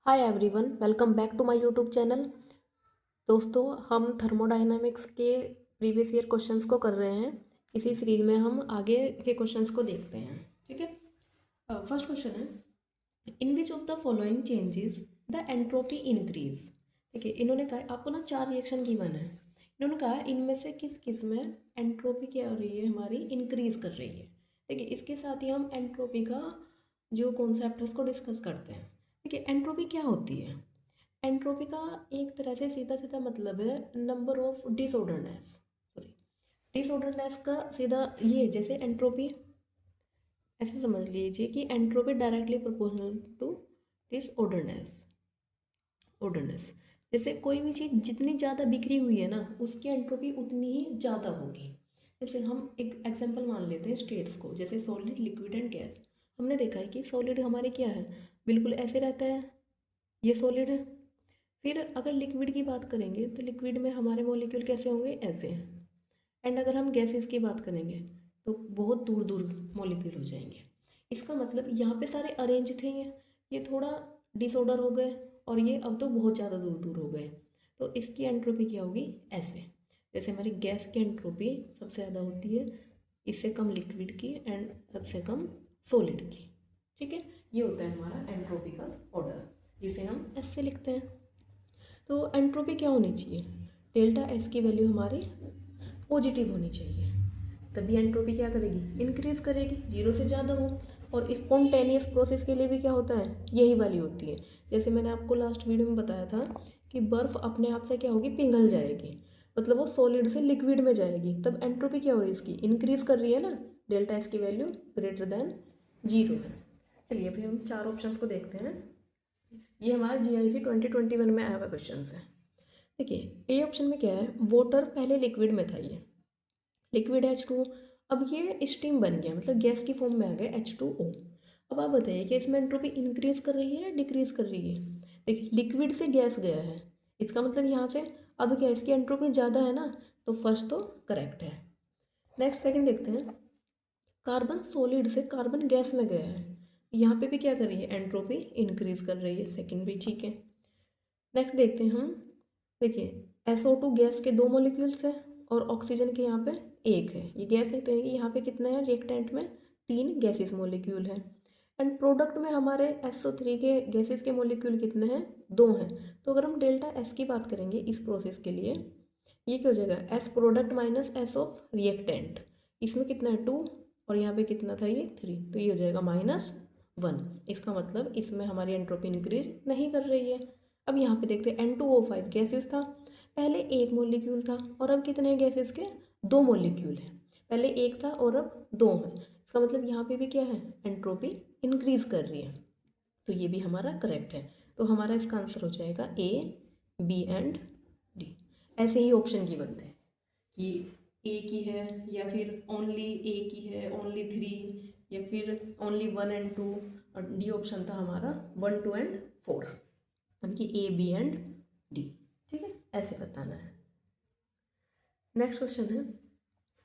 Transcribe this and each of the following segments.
Hi everyone, welcome back to my YouTube channel. दोस्तों, हम thermodynamics के प्रीवियस ईयर क्वेश्चंस को कर रहे हैं। इसी सीरीज में हम आगे के क्वेश्चंस को देखते हैं। ठीक है। फर्स्ट क्वेश्चन है, in which of the following changes the entropy increase. देखिए, इन्होंने कहा आपको ना 4 रिएक्शन गिवन है। इन्होंने कहा इनमें से किस किस में एंट्रोपी क्या हो रही है, हमारी इंक्रीज कर रही है। देखिए, इसके साथ ही हम एंट्रोपी का जो कॉन्सेप्ट है उसको डिस्कस करते हैं। देखिए, एंट्रोपी क्या होती है। एंट्रोपी का एक तरह से सीधा सीधा मतलब है number of disorderness. Sorry, disorderness का सीधा ये, जैसे एंट्रोपी ऐसे समझ लीजिए कि entropy directly proportional to disorderness. Orderness, जैसे कोई भी चीज़ जितनी ज़्यादा बिखरी हुई है ना, उसकी एंट्रोपी उतनी ही ज़्यादा होगी। जैसे हम एक एग्जांपल मान लेते हैं स्टेट्स को, जैसे सॉलिड, लिक्विड एंड गैस। हमने देखा है कि सॉलिड हमारे क्या है, बिल्कुल ऐसे रहता है, ये सॉलिड है। फिर अगर लिक्विड की बात करेंगे तो लिक्विड में हमारे मॉलिक्यूल कैसे होंगे, ऐसे। एंड अगर हम गैसेस की बात करेंगे तो बहुत दूर दूर मॉलिक्यूल हो जाएंगे। इसका मतलब यहाँ पे सारे अरेंज थे, ये थोड़ा डिसऑर्डर हो गए, और ये अब तो बहुत ज़्यादा दूर दूर हो गए। तो इसकी एंट्रोपी क्या होगी, ऐसे। जैसे हमारी गैस की एंट्रोपी सबसे ज़्यादा होती है, इससे कम लिक्विड की एंड सबसे कम सॉलिड की। ठीक है, ये होता है हमारा एंट्रोपी का ऑर्डर, जिसे हम एस से लिखते हैं। तो एंट्रोपी क्या होनी चाहिए, डेल्टा एस की वैल्यू हमारी पॉजिटिव होनी चाहिए, तभी एंट्रोपी क्या करेगी, इंक्रीज करेगी, जीरो से ज़्यादा हो। और स्पॉन्टेनियस प्रोसेस के लिए भी क्या होता है, यही वैल्यू होती है। जैसे मैंने आपको लास्ट वीडियो में बताया था कि बर्फ़ अपने आप से क्या होगी, पिघल जाएगी, मतलब वो सॉलिड से लिक्विड में जाएगी, तब एंट्रोपी क्या हो रही है, इसकी इंक्रीज कर रही है ना, डेल्टा एस की वैल्यू ग्रेटर देन जीरो है। चलिए अभी हम 4 ऑप्शंस को देखते हैं। ये हमारा GIC 2021 में आया हुआ क्वेश्चन है। देखिए, ए ऑप्शन में क्या है, वाटर पहले लिक्विड में था, ये लिक्विड H2, अब ये स्टीम बन गया, मतलब गैस की फॉर्म में आ गया H2O। अब आप बताइए कि इसमें एंट्रोपी इंक्रीज कर रही है या डिक्रीज कर रही है। देखिए, लिक्विड से गैस गया है, इसका मतलब यहाँ से अब क्या, इसकी एंट्रोपी ज़्यादा है ना, तो फर्स्ट तो करेक्ट है। नेक्स्ट सेकंड देखते हैं, कार्बन सॉलिड से कार्बन गैस में गया है, यहाँ पे भी क्या कर रही है, एंट्रोपी इंक्रीज कर रही है, सेकंड भी ठीक है। नेक्स्ट देखते हैं हम, देखिए SO2 गैस के 2 मॉलिक्यूल्स हैं और ऑक्सीजन के यहाँ पे 1 है, ये गैस है, तो यहाँ पे कितना है, रिएक्टेंट में 3 गैसेस मॉलिक्यूल है। एंड प्रोडक्ट में हमारे SO3 के गैसेस के मॉलिक्यूल कितने हैं, 2 हैं। तो अगर हम डेल्टा एस की बात करेंगे इस प्रोसेस के लिए, ये क्या हो जाएगा, S product minus S of reactant. इसमें कितना है, 2, और यहाँ पे कितना था, ये 3, तो ये हो जाएगा -1। इसका मतलब इसमें हमारी एंट्रोपी इंक्रीज नहीं कर रही है। अब यहाँ पे देखते हैं N2O5 गैसेस था, पहले 1 मॉलिक्यूल था और अब कितने हैं गैसेस के, 2 मॉलिक्यूल हैं। पहले 1 था और अब 2 हैं, इसका मतलब यहाँ पे भी क्या है, एंट्रोपी इंक्रीज कर रही है, तो ये भी हमारा करेक्ट है। तो हमारा इसका आंसर हो जाएगा A, B एंड D। ऐसे ही ऑप्शन की बनते हैं कि ए की है, या फिर ओनली ए की है, ओनली 3, या फिर ओनली 1 एंड 2, और डी ऑप्शन था हमारा 1, 2 एंड 4, यानी कि A, B एंड D। ठीक है, ऐसे बताना है। नेक्स्ट क्वेश्चन है,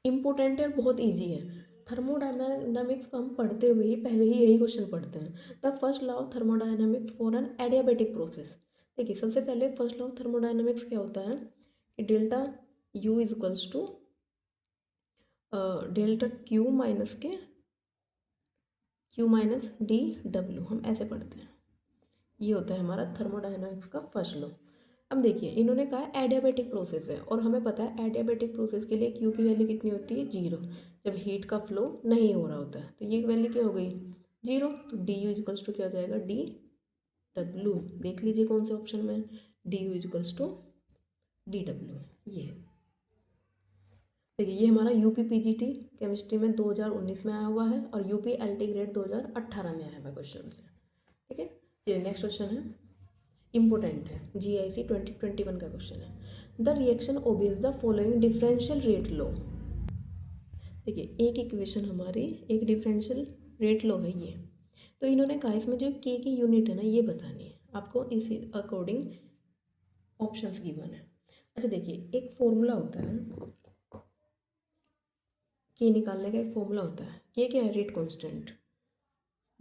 इम्पोर्टेंट है, बहुत इजी है। थर्मोडायनामिक्स को हम पढ़ते हुए ही पहले ही यही क्वेश्चन पढ़ते हैं, the first law of thermodynamics for an adiabatic process. देखिए, सबसे पहले फर्स्ट लॉ ऑफ थर्मोडायनामिक्स क्या होता है कि delta U is equals to delta Q minus के Q माइनस DW, हम ऐसे पढ़ते हैं। ये होता है हमारा थर्मोडायनामिक्स का फर्स्ट लॉ। अब देखिए, इन्होंने कहा एडियाबेटिक प्रोसेस है, और हमें पता है एडियाबेटिक प्रोसेस के लिए Q की वैल्यू कितनी होती है, 0, जब हीट का फ्लो नहीं हो रहा होता है। तो ये वैल्यू क्या हो गई, 0, तो DU इजकल्स टू क्या हो जाएगा, DW। देख लीजिए कौन से ऑप्शन में, DU इजकल्स टू DW, ये है। देखिए, ये हमारा UPPGT केमिस्ट्री में 2019 में आया हुआ है, और UPLT ग्रेड 2018 में आया हुआ क्वेश्चन है। ठीक है, ये नेक्स्ट क्वेश्चन है, इम्पोर्टेंट है, GIC 2021 का क्वेश्चन है। The reaction obeys the following differential rate law. देखिए, एक इक्वेशन हमारी एक डिफरेंशियल रेट लॉ है ये, तो इन्होंने कहा इसमें जो K की यूनिट है ना, ये बतानी है आपको, इसी अकॉर्डिंग ऑप्शंस गिवन है। अच्छा देखिए, एक फॉर्मूला होता है K निकालने का, एक फॉर्मूला होता है, K क्या है, रेट कांस्टेंट,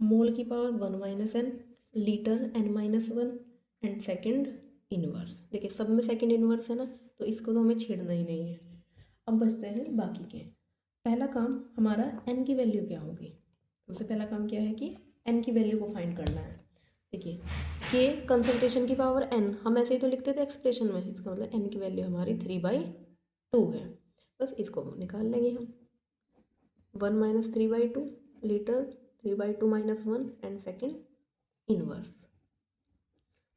मोल की power 1 - n, litre n - 1, and second inverse. देखिए सब में सेकंड इनवर्स है ना, तो इसको तो हमें छेड़ना ही नहीं है। अब बचते हैं बाकी के। पहला काम हमारा n की वैल्यू क्या होगी। सबसे पहला काम क्या है कि n की वैल्यू को फाइंड करना है। देखिए k कंसंट्रेशन की पावर n, हम ऐसे ही तो लिखते थे एक्सप्रेशन में, इसका मतलब n की वैल्यू हमारी 3/2 है। बस इसको निकाल लेंगे हम। 1 - 3/2 लीटर, 3/2 - 1 एंड सेकेंड इनवर्स।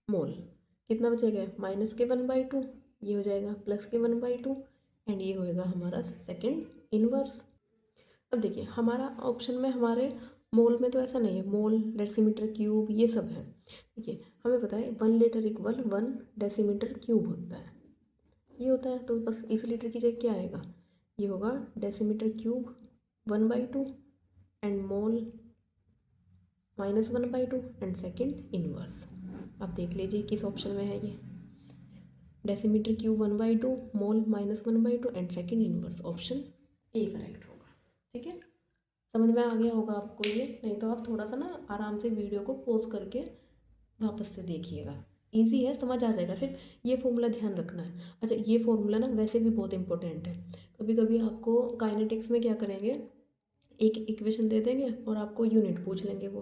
मोल कितना बचेगा, माइनस के 1/2, ये हो जाएगा प्लस के 1/2 एंड ये होएगा हमारा सेकेंड इनवर्स। अब देखिए हमारा ऑप्शन में हमारे मोल में तो ऐसा नहीं है, मोल डेसीमीटर क्यूब ये सब है। देखिए हमें पता है 1 लीटर इक्वल 1 डेसीमीटर क्यूब होता है, ये होता है। तो बस इस लीटर की जगह क्या आएगा, ये होगा decimetre cube 1/2 and mole -1/2 and second inverse. आप देख लीजिए किस ऑप्शन में है ये, decimetre cube 1/2, mole -1/2 and second inverse. Option A correct होगा। ठीक है, समझ में आ गया होगा आपको ये। नहीं तो आप थोड़ा सा ना आराम से वीडियो को पॉज करके वापस से देखिएगा, इजी है, समझ आ जाएगा। सिर्फ ये फॉर्मूला ध्यान रखना है। अच्छा ये फॉर्मूला ना वैसे भी बहुत इंपॉर्टेंट है। कभी कभी आपको काइनेटिक्स में क्या करेंगे, एक इक्वेशन दे देंगे और आपको यूनिट पूछ लेंगे वो,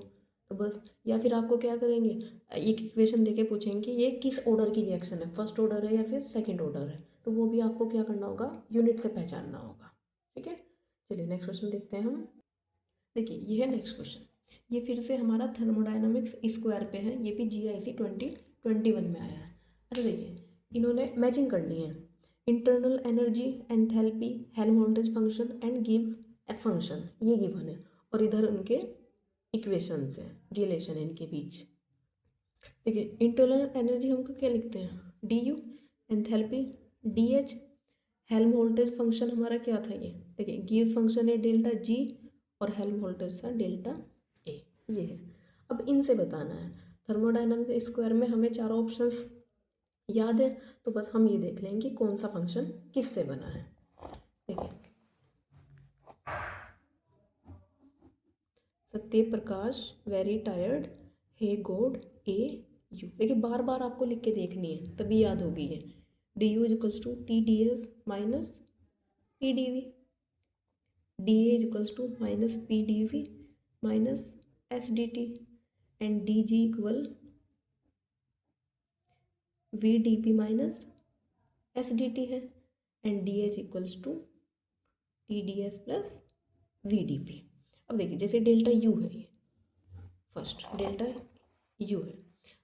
तो बस। या फिर आपको क्या करेंगे, एक इक्वेशन देके पूछेंगे कि ये किस ऑर्डर की रिएक्शन है, फर्स्ट ऑर्डर है या फिर सेकंड ऑर्डर है, तो वो भी आपको क्या करना होगा, यूनिट से पहचानना होगा। ठीक है, चलिए नेक्स्ट क्वेश्चन देखते हैं हम। देखिए ये है नेक्स्ट क्वेश्चन, ये फिर से हमारा थर्मोडायनामिक्स स्क्वायर पे है, ये भी GIC 2021 में आया है। अच्छा देखिए इन्होंने मैचिंग करनी है, internal energy, enthalpy, Helmholtz function and give a function, ये गिवन है। और इधर उनके इक्वेशंस हैं, रिलेशन है इनके बीच। देखिए इंटरनल एनर्जी हमको क्या लिखते हैं, DU, enthalpy DH, Helmholtz function हमारा क्या था ये, देखिए गिव फंक्शन है डेल्टा G और हेल्महोल्ट्ज़ था डेल्टा A, ये है। अब इनसे बताना है, थर्मोडायनामिक स्क्वायर में हमें चारों ऑप्शंस याद है, तो बस हम ये देख लेंगे कौन सा फंक्शन किससे बना है। देखिए Satya Prakash, very tired, hey god, A U. देखिए बार बार आपको लिख के देखनी है तभी याद होगी ये। DU equals to TDS minus PDV, DA equals to minus PDV minus SDT and DG equal VDP minus SDT है and DH equals to TDS plus VDP। अब देखिए जैसे डेल्टा U है, ये फर्स्ट डेल्टा U है।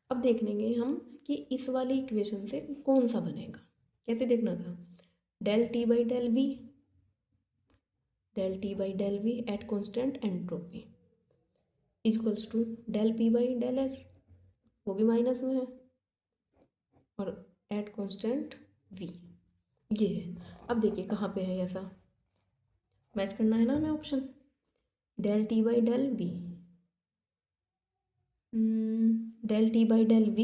अब देख लेंगे हम कि इस वाली इक्वेशन से कौन सा बनेगा। कैसे देखना था, del T by del V, del T by del V at constant entropy equals to del P by del S, वो भी माइनस में है, और एट कॉन्स्टेंट V, ये है। अब देखिए कहाँ पे है ऐसा, मैच करना है ना हमें option, del T by del V, del T by del V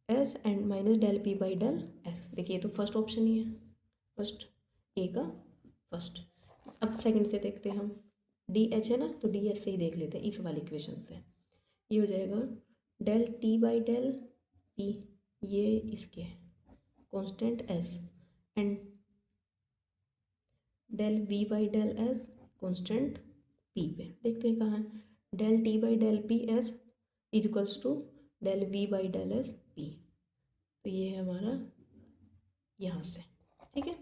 S and minus del P by del S। देखिए ये तो फर्स्ट ऑप्शन ही है, फर्स्ट ए का फर्स्ट। अब सेकंड से देखते हैं हम, DH है ना, तो DS से ही देख लेते हैं इस वाली इक्वेशन से। ये हो जाएगा del T by del P, ये इसके constant S and del V by del S constant P पे। देखते हैं कहाँ है, del T by del P S equals to del V by del S P, तो ये है हमारा यहाँ से। ठीक है,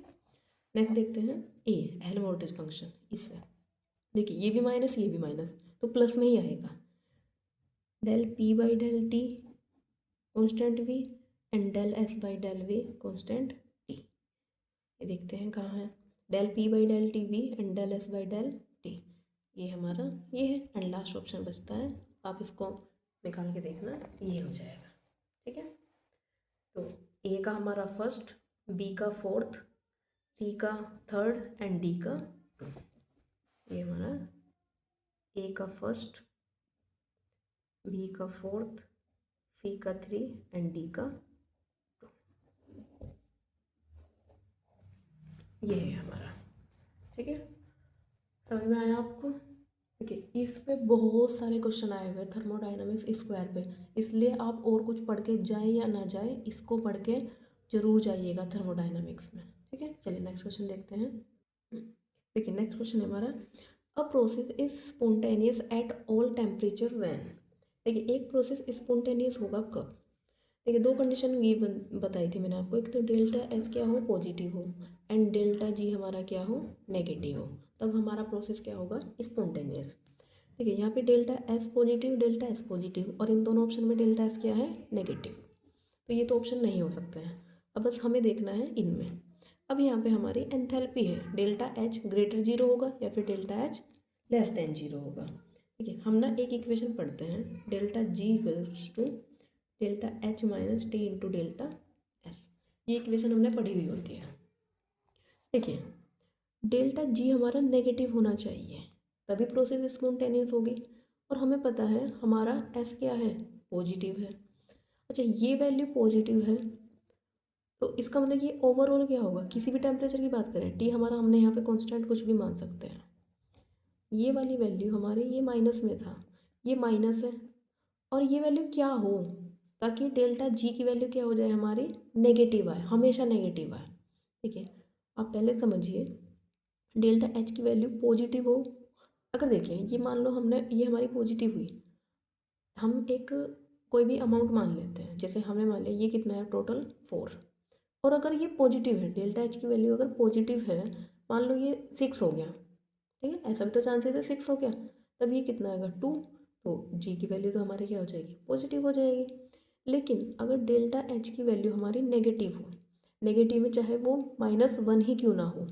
नेक्स्ट देखते हैं ए, हेल्महोल्ट्ज़ फंक्शन, इससे देखिए ये भी माइनस ये भी माइनस, तो प्लस में ही आएगा, del P by del T constant V and del S by del V constant T। ये देखते हैं कहाँ है, del P by del T V and del S by del T, ये हमारा ये है। एंड लास्ट ऑप्शन बचता है, आप इसको निकाल के देखना, ये हो जाएगा। ठीक है, तो ए का हमारा फर्स्ट, बी का फोर्थ, सी का थर्ड एंड डी का टू। ये हमारा ए का फर्स्ट, बी का फोर्थ, सी का 3 एंड डी का 2, ये है हमारा। ठीक है, समझ में आया आपको। देखिए इस पे बहुत सारे क्वेश्चन आए हुए हैं थर्मोडायनामिक्स स्क्वायर पे, इसलिए आप और कुछ पढ़ के जाए या ना जाए, इसको पढ़ के जरूर जाइएगा थर्मोडायनामिक्स में। ठीक है, चलिए नेक्स्ट क्वेश्चन देखते हैं। देखिए नेक्स्ट क्वेश्चन है हमारा, a process is spontaneous at all temperature when. देखिए एक प्रोसेस स्पॉन्टेनियस होगा कब। देखिए दो कंडीशन ये बताई थी मैंने आपको, एक तो डेल्टा एस क्या हो, पॉजिटिव हो, एंड डेल्टा जी हमारा क्या हो, नेगेटिव हो, तब हमारा प्रोसेस क्या होगा, स्पॉन्टेनियस। देखिए यहाँ पे डेल्टा एस पॉजिटिव और इन दोनों ऑप्शन में डेल्टा एस क्या है, नेगेटिव, तो ये तो ऑप्शन नहीं हो सकते हैं। अब बस हमें देखना है इनमें। अब यहाँ पे हमारी एंथैल्पी है, डेल्टा एच ग्रेटर जीरो होगा या फिर delta H less than zero होगा। ठीक है, हम ना एक इक्वेशन पढ़ते हैं, delta G equals to delta H minus T into delta S, ये इक्वेशन हमने पढ़ी हुई होती है। देखिए डेल्टा जी हमारा नेगेटिव होना चाहिए, तभी प्रोसेस स्पॉन्टेनियस होगी, और हमें पता है हमारा एस क्या है, पॉजिटिव है। अच्छा ये वैल्यू पॉजिटिव है, तो इसका मतलब ये ओवरऑल क्या होगा, किसी भी टेम्परेचर की बात करें, टी हमारा हमने यहाँ पे कांस्टेंट कुछ भी मान सकते हैं, ये वाली वैल्यू हमारी ये माइनस में था, ये माइनस है, और ये वैल्यू क्या हो, ताकि डेल्टा जी की वैल्यू क्या हो जाए हमारी, नेगेटिव आए, हमेशा नेगेटिव आए। ठीक है, आप पहले समझिए, डेल्टा एच की वैल्यू पॉजिटिव हो, अगर देखिए ये मान लो हमने, ये हमारी पॉजिटिव हुई, हम एक कोई भी अमाउंट मान लेते हैं, जैसे हमने मान लिया ये कितना है टोटल 4, और अगर ये पॉजिटिव है, डेल्टा एच की वैल्यू अगर पॉजिटिव है, मान लो ये 6 हो गया, ठीक है, ऐसा भी तो चांसेस है 6 हो गया, तब ये कितना आएगा 2, तो जी की वैल्यू तो हमारी क्या हो जाएगी, पॉजिटिव हो जाएगी। लेकिन अगर डेल्टा एच की वैल्यू हमारी नेगेटिव हो, नेगेटिव में चाहे वो -1 ही क्यों ना हो,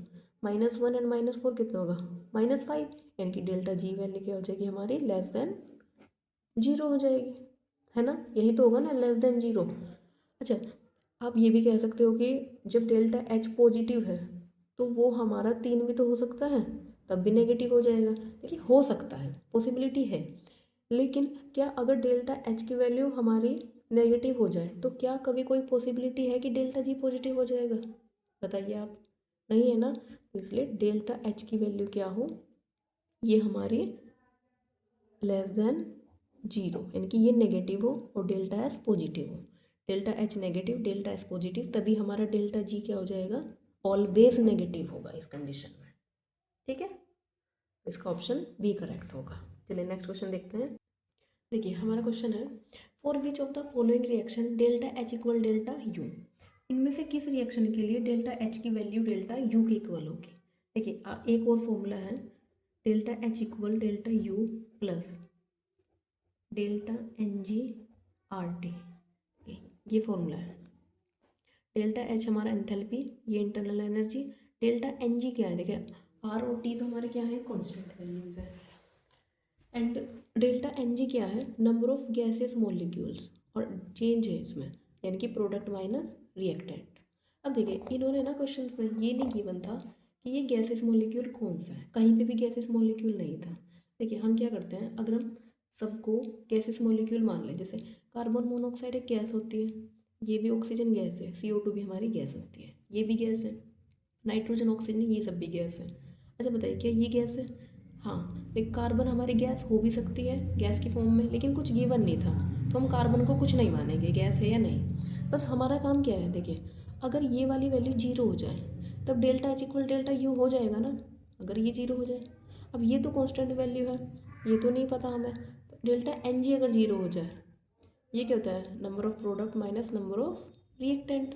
-1 एंड -4 कितना होगा, -5, यानी कि डेल्टा जी वैल्यू क्या हो जाएगी हमारी, लेस देन जीरो हो जाएगी, है ना, यही तो होगा ना, लेस देन जीरो। अच्छा आप ये भी कह सकते हो कि जब डेल्टा एच पॉजिटिव है तो वो हमारा 3 भी तो हो सकता है, तब भी नेगेटिव हो जाएगा। देखिए हो सकता है, पॉसिबिलिटी है, लेकिन क्या अगर डेल्टा एच की वैल्यू हमारी नेगेटिव हो जाए तो क्या कभी कोई पॉसिबिलिटी है कि डेल्टा जी पॉजिटिव हो जाएगा, बताइए आप, नहीं है ना, तो इसलिए डेल्टा एच की वैल्यू क्या हो, ये हमारी लेस देन जीरो, यानी कि ये नेगेटिव हो और डेल्टा एस पॉजिटिव हो, delta H negative delta S positive, तभी हमारा डेल्टा जी क्या हो जाएगा, ऑलवेज नेगेटिव होगा इस कंडीशन में। ठीक है, इसका ऑप्शन बी करेक्ट होगा। चलिए नेक्स्ट क्वेश्चन देखते हैं। देखिए हमारा क्वेश्चन है, for which of the following reaction delta H equal delta U, इनमें से किस रिएक्शन के लिए डेल्टा एच की वैल्यू डेल्टा यू के इक्वल होगी। देखिए एक और फॉर्मूला है, delta H equal delta U plus delta N G R T, ये फॉर्मूला है। डेल्टा एच हमारा एंथैल्पी, ये internal energy, delta N G क्या है, देखिए आर और टी तो हमारे क्या है, कांस्टेंट वैल्यूज है, एंड डेल्टा एन जी क्या है, नंबर ऑफ गैसेस मॉलिक्यूल्स, और चेंज है इसमें, यानी कि प्रोडक्ट माइनस रिएक्टेंट। अब देखिए इन्होंने ना क्वेश्चन में ये नहीं गिवन था कि ये गैसेस मॉलिक्यूल कौन सा है, कहीं पे भी गैसेस मॉलिक्यूल नहीं था। देखिए हम क्या करते हैं, अगर हम सबको गैसेस मॉलिक्यूल मान लें, जैसे कार्बन मोनोऑक्साइड एक गैस होती है, ये भी ऑक्सीजन गैस है, CO2 भी हमारी गैस होती है, ये भी गैस है, नाइट्रोजन ऑक्सीजन ये सब भी गैस है। अच्छा बताइए क्या ये गैस है, हाँ, लेकिन कार्बन हमारी गैस हो भी सकती है गैस की फॉर्म में, लेकिन कुछ गिवन नहीं था, तो हम कार्बन को कुछ नहीं मानेंगे गैस है या नहीं। बस हमारा काम क्या है, देखिए अगर ये वाली वैल्यू जीरो हो जाए तब delta H equal delta you हो जाएगा ना, अगर ये जीरो हो जाए, अब ये तो कांस्टेंट वैल्यू है, ये तो नहीं पता हमें, तो डेल्टा एन जी अगर जीरो हो जाए, ये क्या होता है, number of product minus number of reactant,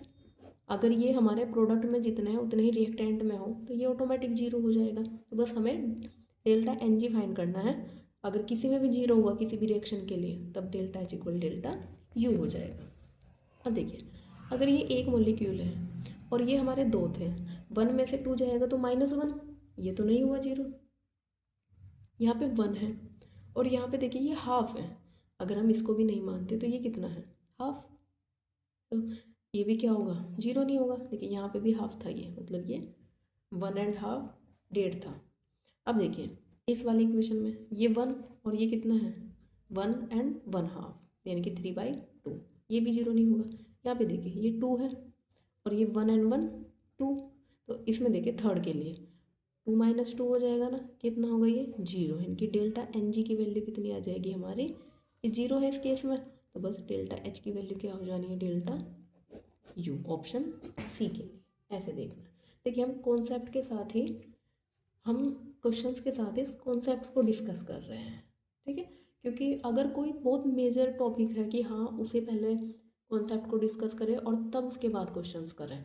अगर ये हमारे प्रोडक्ट में जितने हैं उतने ही रिएक्टेंट में हो तो ये ऑटोमेटिक जीरो हो जाएगा। तो बस हमें डेल्टा एन जी फाइंड करना है, अगर किसी में भी जीरो हुआ किसी भी रिएक्शन के लिए तब delta H equal delta you हो जाएगा। अब देखिए अगर ये एक मोलिक्यूल है और ये हमारे दो थे, 1 में से 2 जाएगा तो -1, ये तो नहीं हुआ जीरो, यहाँ पे 1 है, और यहाँ पे देखिए ये हाफ है, अगर हम इसको भी नहीं मानते तो ये कितना है, हाफ, तो ये भी क्या होगा, जीरो नहीं होगा। देखिए यहाँ पे भी हाफ था, ये मतलब ये 1.5 डेढ़ था। अब देखिए इस वाले इक्वेशन में ये 1 और ये कितना है, 1 एंड 1/2, यानी कि 3/2, ये भी जीरो नहीं होगा। यहाँ पे देखिए ये 2 है और ये 1 एंड 1 2, तो इसमें देखिए थर्ड के लिए 2 माइनस 2 हो जाएगा ना, कितना होगा ये 0, इनकी डेल्टा एन जी की वैल्यू कितनी आ जाएगी हमारी, ये 0 है इस केस में, तो बस डेल्टा एच की वैल्यू क्या हो जानी है, डेल्टा यू, ऑप्शन सी के लिए। ऐसे देखना, देखिए हम कॉन्सेप्ट के साथ ही, हम क्वेश्चंस के साथ इस कॉन्सेप्ट को डिस्कस कर रहे हैं, ठीक है। क्योंकि अगर कोई बहुत मेजर टॉपिक है कि हाँ उसे पहले कॉन्सेप्ट को डिस्कस करें और तब उसके बाद क्वेश्चंस करें,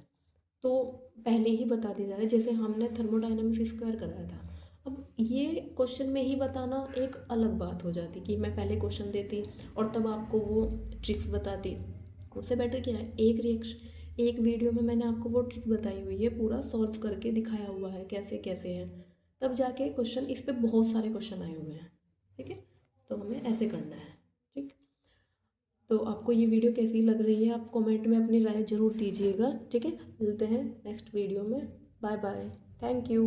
तो पहले ही बता दिया जा रहा है। जैसे हमने थर्मोडायनामिक्स स्क्वायर कराया था, अब ये क्वेश्चन में ही बताना एक अलग बात हो जाती कि मैं पहले क्वेश्चन देती और तब आपको वो ट्रिक्स बताती। उससे बेटर क्या है, एक वीडियो में मैंने आपको वो ट्रिक बताई हुई है, पूरा सॉल्व करके दिखाया हुआ है कैसे कैसे है, तब जाके क्वेश्चन, इस पे बहुत सारे क्वेश्चन आए हुए हैं, ठीक है। तो हमें ऐसे करना है, ठीक। तो आपको ये वीडियो कैसी लग रही है, आप कमेंट में अपनी राय ज़रूर दीजिएगा, ठीक है। मिलते हैं नेक्स्ट वीडियो में, बाय बाय, थैंक यू।